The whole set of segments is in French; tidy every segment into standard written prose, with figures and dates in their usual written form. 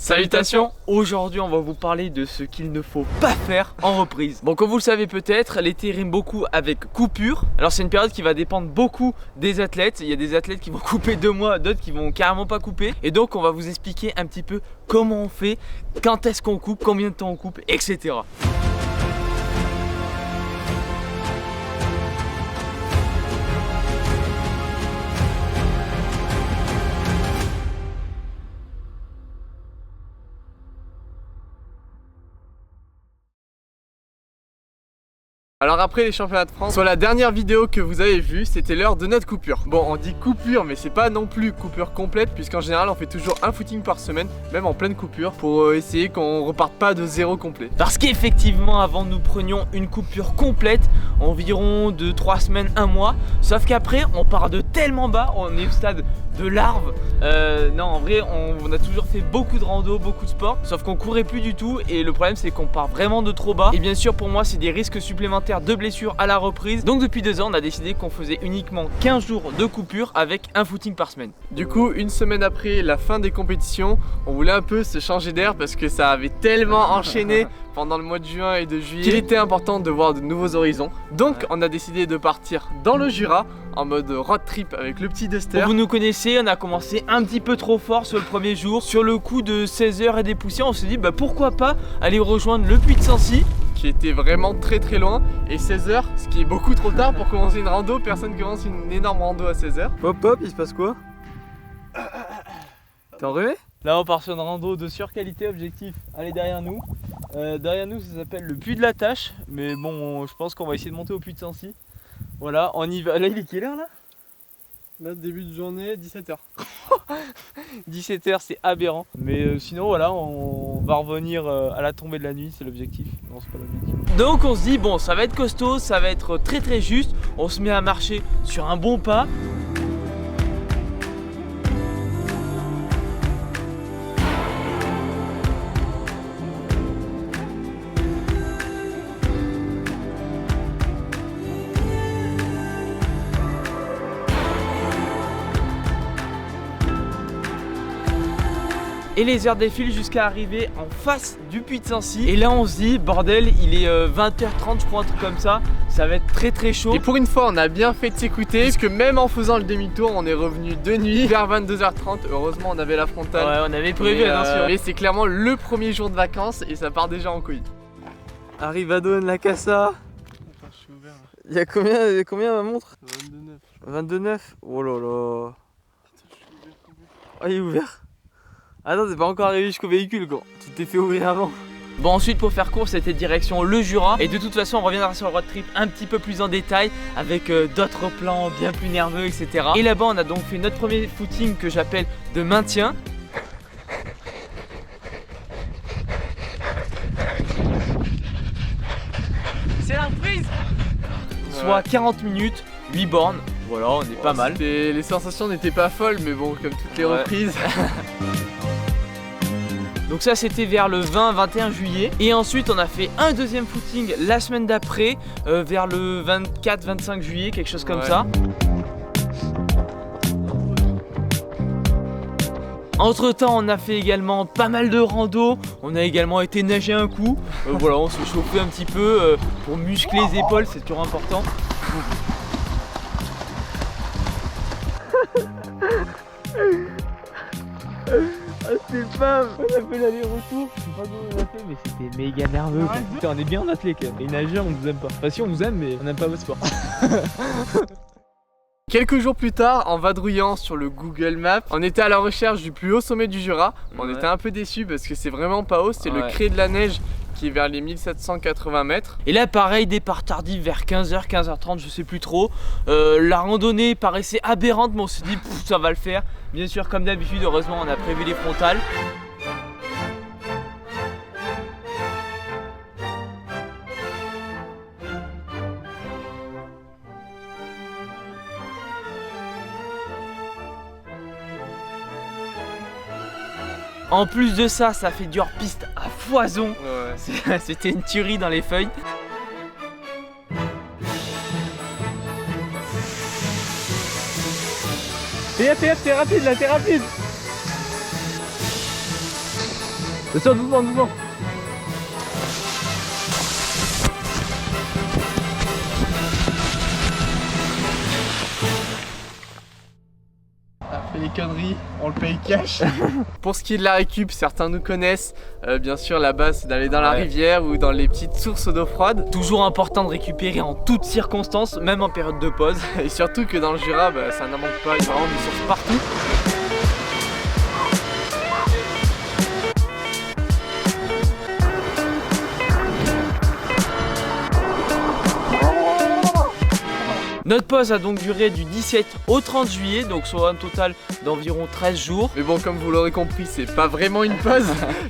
Salutations! Aujourd'hui on va vous parler de ce qu'il ne faut pas faire en reprise. Bon, comme vous le savez peut-être, l'été rime beaucoup avec coupure. Alors c'est une période qui va dépendre beaucoup des athlètes. Il y a des athlètes qui vont couper 2 mois, d'autres qui vont carrément pas couper. Et donc on va vous expliquer un petit peu comment on fait, quand est-ce qu'on coupe, combien de temps on coupe, etc. Alors après les championnats de France, sur la dernière vidéo que vous avez vue, c'était l'heure de notre coupure. Bon, on dit coupure, mais c'est pas non plus coupure complète, puisqu'en général on fait toujours un footing par semaine, même en pleine coupure, pour essayer qu'on reparte pas de zéro complet. Parce qu'effectivement avant nous prenions une coupure complète, environ de 3 semaines, 1 mois. Sauf qu'après on part de tellement bas, on est au stade de larve. Non, en vrai on a toujours fait beaucoup de rando, beaucoup de sport, sauf qu'on courait plus du tout. Et le problème c'est qu'on part vraiment de trop bas. Et bien sûr pour moi c'est des risques supplémentaires de blessures à la reprise. Donc depuis 2 ans on a décidé qu'on faisait uniquement 15 jours de coupure avec un footing par semaine. Du coup, une semaine après la fin des compétitions, on voulait un peu se changer d'air parce que ça avait tellement enchaîné pendant le mois de juin et de juillet qu'il était important de voir de nouveaux horizons. Donc on a décidé de partir dans le Jura en mode road trip avec le petit Duster. Vous nous connaissez, on a commencé un petit peu trop fort sur le premier jour. Sur le coup de 16h et des poussières, on s'est dit bah pourquoi pas aller rejoindre le Puy de Sancy, qui était vraiment très loin, et 16h, ce qui est beaucoup trop tard pour commencer une rando. Personne commence une énorme rando à 16h. Hop hop, il se passe quoi? T'es enrhumé? Là on part sur une rando de surqualité, objectif aller derrière nous. Derrière nous ça s'appelle le Puy de la Tâche. Mais bon, je pense qu'on va essayer de monter au Puy de Sancy. Voilà, on y va. Là il est quelle heure là? Là, début de journée, 17h. 17h, c'est aberrant. Mais sinon voilà, on va revenir à la tombée de la nuit, c'est l'objectif. Non, c'est pas l'objectif. Donc on se dit bon, ça va être costaud, ça va être très juste. On se met à marcher sur un bon pas. Et les heures défilent jusqu'à arriver en face du Puy de Sancy. Et là on se dit bordel, il est 20h30 je crois, un truc comme ça. Ça va être très chaud. Et pour une fois on a bien fait de s'écouter, puisque même en faisant le demi-tour on est revenu de nuit vers 22h30. Heureusement on avait la frontale. Ouais, on avait prévu attention. Mais c'est clairement le premier jour de vacances et ça part déjà en couille. Arrivado La Casa. Attends, je suis ouvert là. Il y a combien ma montre? 22,9. 22,9. Oh là là. Ah, il est ouvert. Attends, t'es pas encore arrivé jusqu'au véhicule quoi. Tu t'es fait ouvrir avant. Bon, ensuite pour faire court c'était direction le Jura. Et de toute façon on reviendra sur le road trip un petit peu plus en détail, avec d'autres plans bien plus nerveux, etc. Et là-bas on a donc fait notre premier footing que j'appelle de maintien. C'est la reprise. Soit 40 minutes, 8 bornes. Voilà, on est pas mal. Les sensations n'étaient pas folles, mais bon, comme toutes les reprises. Donc ça c'était vers le 20-21 juillet. Et ensuite on a fait un deuxième footing la semaine d'après, vers le 24-25 juillet, quelque chose comme ça. Entre temps on a fait également pas mal de rando. On a également été nager un coup. Voilà, on s'est chauffé un petit peu pour muscler les épaules, c'est toujours important. Ah, c'est pas. On a fait l'aller-retour. Je sais pas comment on a fait, mais c'était méga nerveux. Putain, on est bien athlètes quand même. Les nageurs, on vous aime pas. Enfin, si, on vous aime, mais on n'aime pas votre sport. Quelques jours plus tard, en vadrouillant sur le Google Maps, on était à la recherche du plus haut sommet du Jura. On était un peu déçus parce que c'est vraiment pas haut, c'est le Cré de la Neige qui est vers les 1780 mètres. Et là pareil, départ tardif vers 15h, 15h30, je sais plus trop. La randonnée paraissait aberrante, mais on s'est dit ça va le faire. Bien sûr comme d'habitude, heureusement on a prévu les frontales. En plus de ça, ça fait du hors-piste à foison. Ouais. C'était une tuerie dans les feuilles. T'es rapide là, t'es rapide. Attention, doucement, doucement. Les conneries, on le paye cash. Pour ce qui est de la récup, certains nous connaissent. Bien sûr, la base c'est d'aller dans la rivière ou dans les petites sources d'eau froide. Toujours important de récupérer en toutes circonstances, même en période de pause. Et surtout que dans le Jura, ça n'en manque pas, il y a vraiment des sources partout. Notre pause a donc duré du 17 au 30 juillet, donc soit un total d'environ 13 jours. Mais bon, comme vous l'aurez compris, c'est pas vraiment une pause,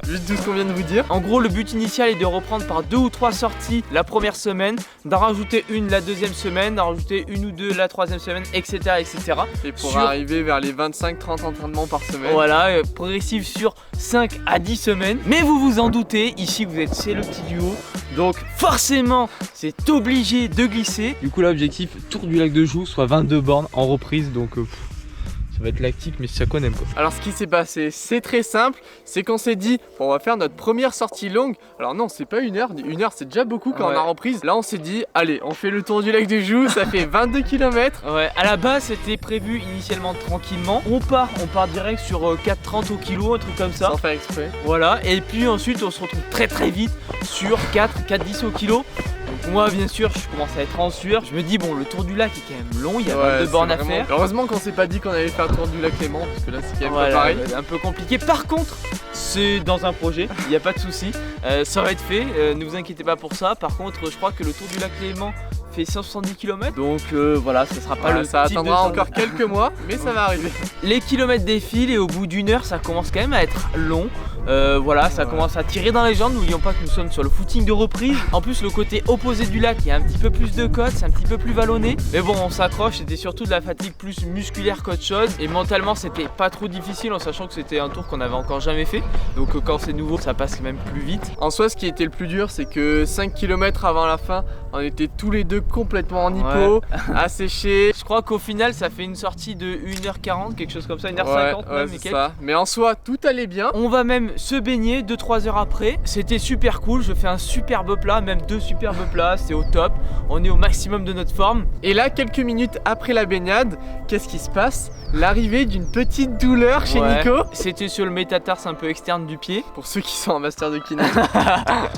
vu tout ce qu'on vient de vous dire. En gros, le but initial est de reprendre par 2 ou 3 sorties la première semaine, d'en rajouter une la deuxième semaine, d'en rajouter une ou deux la troisième semaine, etc. etc. Et pour arriver vers les 25-30 entraînements par semaine. Voilà, progressif sur 5 à 10 semaines. Mais vous vous en doutez, ici vous êtes chez le petit duo, donc forcément c'est obligé de glisser. Du coup là, objectif, tour du lac de Joux, soit 22 bornes en reprise, donc ça va être lactique, mais c'est ça qu'on aime quoi. Alors ce qui s'est passé, c'est très simple, c'est qu'on s'est dit on va faire notre première sortie longue. Alors non, c'est pas 1 heure, 1 heure c'est déjà beaucoup quand on a reprise. Là on s'est dit allez, on fait le tour du lac de Joux, ça fait 22 km. Ouais, à la base c'était prévu initialement tranquillement. On part direct sur 4,30 au kilo, un truc comme ça. Sans faire exprès. Voilà, et puis ensuite on se retrouve très vite sur 4,10 au kilo. Donc moi bien sûr je commence à être en sueur. Je me dis bon, le tour du lac est quand même long, il y a 22 bornes à faire. Heureusement qu'on s'est pas dit qu'on allait faire le tour du lac Clément, parce que là c'est quand même pas pareil. Un peu compliqué. Par contre, c'est dans un projet, il n'y a pas de souci. Ça va être fait, ne vous inquiétez pas pour ça. Par contre, je crois que le tour du lac Clément fait 170 km, donc voilà, ça sera pas le ça type attendra de encore quelques mois, mais ça va arriver. Les kilomètres défilent et au bout d'1 heure ça commence quand même à être long. Voilà, ça commence à tirer dans les jambes. N'oublions pas que nous sommes sur le footing de reprise. En plus le côté opposé du lac, il y a un petit peu plus de côtes, c'est un petit peu plus vallonné. Mais bon, on s'accroche, c'était surtout de la fatigue plus musculaire qu'autre chose. Et mentalement c'était pas trop difficile en sachant que c'était un tour qu'on avait encore jamais fait. Donc quand c'est nouveau, ça passe quand même plus vite. En soi, ce qui était le plus dur, c'est que 5 km avant la fin, on était tous les deux complètement en hypo, asséchés. Je crois qu'au final ça fait une sortie de 1h40, quelque chose comme ça, 1h50 même et quelques. Ça. Mais en soi, tout allait bien. On va même se baigner 2-3 heures après. C'était super cool, je fais un superbe plat, même 2 superbes plats, c'est au top. On est au maximum de notre forme. Et là, quelques minutes après la baignade, qu'est-ce qui se passe? L'arrivée d'une petite douleur chez Nico. C'était sur le métatarse un peu externe du pied. Pour ceux qui sont en master de kiné.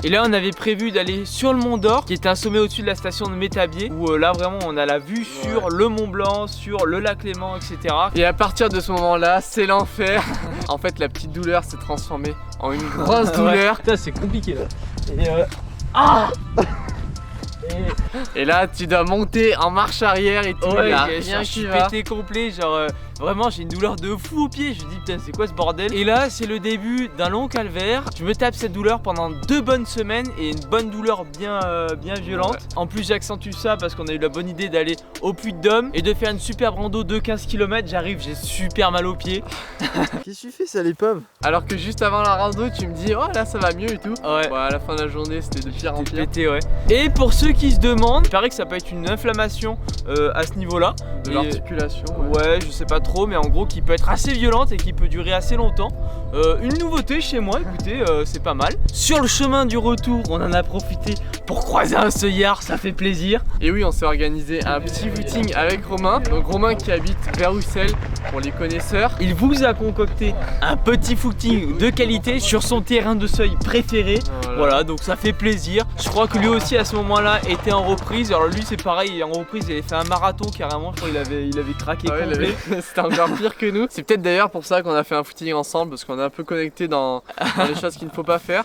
Et là on avait prévu d'aller sur le Mont d'Or, qui est un sommet au-dessus de la station de Métabier, où là vraiment on a la vue sur le Mont Blanc, sur le lac Clément, etc. Et à partir de ce moment-là, c'est l'enfer. En fait, la petite douleur s'est transformée en une grosse douleur. Putain, c'est compliqué là. Et là, tu dois monter en marche arrière et tout. Je suis pété complet, genre vraiment j'ai une douleur de fou au pied. Je me dis putain, c'est quoi ce bordel? Et là c'est le début d'un long calvaire. Je me tape cette douleur pendant 2 bonnes semaines et une bonne douleur bien violente. En plus j'accentue ça parce qu'on a eu la bonne idée d'aller au Puy-de-Dôme et de faire une superbe rando de 15 km. J'arrive, j'ai super mal aux pieds. Qu'est-ce que tu fais, ça les pommes? Alors que juste avant la rando tu me dis oh là ça va mieux et tout. Ouais. Bon, à la fin de la journée c'était de pire en pire. Pété, ouais. Et pour ceux qui se demandent, il paraît que ça peut être une inflammation à ce niveau là. De l'articulation. Ouais, je sais pas trop, mais en gros qui peut être assez violente et qui peut durer assez longtemps. Une nouveauté chez moi, écoutez, c'est pas mal. Sur le chemin du retour, on en a profité pour croiser un seuillard, ça fait plaisir. Et oui, on s'est organisé un petit footing avec Romain. Donc Romain qui habite vers Ussel pour les connaisseurs. Il vous a concocté un petit footing de qualité sur son terrain de seuil préféré. Voilà, donc ça fait plaisir. Je crois que lui aussi à ce moment-là était en reprise. Alors lui c'est pareil, en reprise il avait fait un marathon carrément. Je crois qu'il avait craqué complet. C'était encore pire que nous. C'est peut-être d'ailleurs pour ça qu'on a fait un footing ensemble, parce qu'on est un peu connectés dans les choses qu'il ne faut pas faire.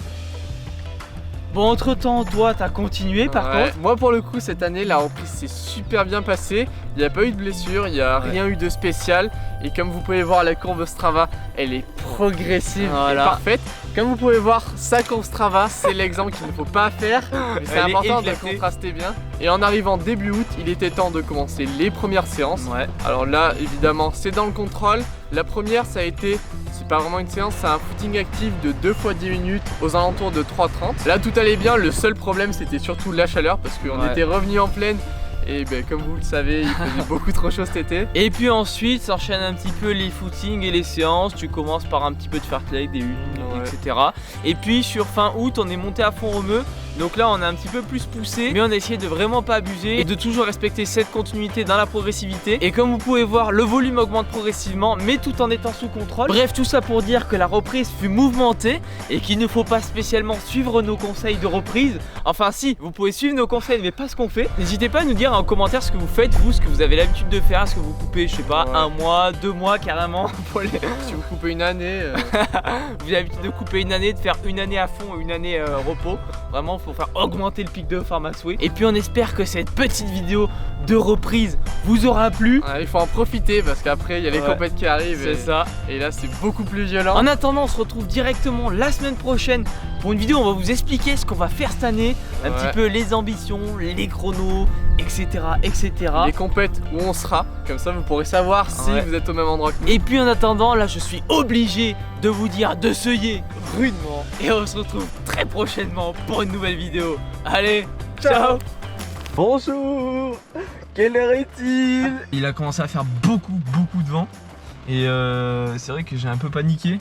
Bon, entre temps, toi t'as continué par contre. Moi pour le coup cette année la reprise s'est super bien passée. Il n'y a pas eu de blessure, il n'y a rien eu de spécial. Et comme vous pouvez voir la courbe Strava, elle est progressive et parfaite. Comme vous pouvez voir, sa courbe Strava, c'est l'exemple qu'il ne faut pas faire. Mais c'est important de contraster bien. Et en arrivant début août, il était temps de commencer les premières séances. Alors là, évidemment, c'est dans le contrôle. La première, ça a été, c'est pas vraiment une séance, c'est un footing actif de 2 fois 10 minutes aux alentours de 3h30. Là, tout allait bien. Le seul problème, c'était surtout la chaleur parce qu'on était revenu en plaine. Et ben, comme vous le savez, il faisait beaucoup trop chaud cet été. Et puis ensuite s'enchaînent un petit peu les footings et les séances. Tu commences par un petit peu de fartlek, des 1, etc. etc. Et puis sur fin août, on est monté à fond Romeu. Donc là on a un petit peu plus poussé, mais on a essayé de vraiment pas abuser et de toujours respecter cette continuité dans la progressivité. Et comme vous pouvez voir, le volume augmente progressivement, mais tout en étant sous contrôle. Bref, tout ça pour dire que la reprise fut mouvementée et qu'il ne faut pas spécialement suivre nos conseils de reprise. Enfin si, vous pouvez suivre nos conseils mais pas ce qu'on fait. N'hésitez pas à nous dire en commentaire ce que vous faites, vous, ce que vous avez l'habitude de faire. Est-ce que vous coupez, je sais pas, un mois, 2 mois carrément pour les... Si vous coupez une année Vous avez l'habitude de couper une année, de faire une année à fond et une année repos. Vraiment, faut faire augmenter le pic de forme à souhait. Et puis on espère que cette petite vidéo de reprise vous aura plu. Il faut en profiter parce qu'après il y a les compètes qui arrivent. C'est ça. Et là c'est beaucoup plus violent. En attendant, on se retrouve directement la semaine prochaine pour une vidéo où on va vous expliquer ce qu'on va faire cette année. Un petit peu les ambitions, les chronos, etc. etc. Les compètes où on sera. Comme ça vous pourrez savoir si vous êtes au même endroit que nous. Et puis en attendant, là je suis obligé de vous dire de seuiller rudement. Et on se retrouve très prochainement pour une nouvelle vidéo. Allez, ciao. Bonjour. Quelle heure est-il? Il a commencé à faire beaucoup de vent. Et c'est vrai que j'ai un peu paniqué.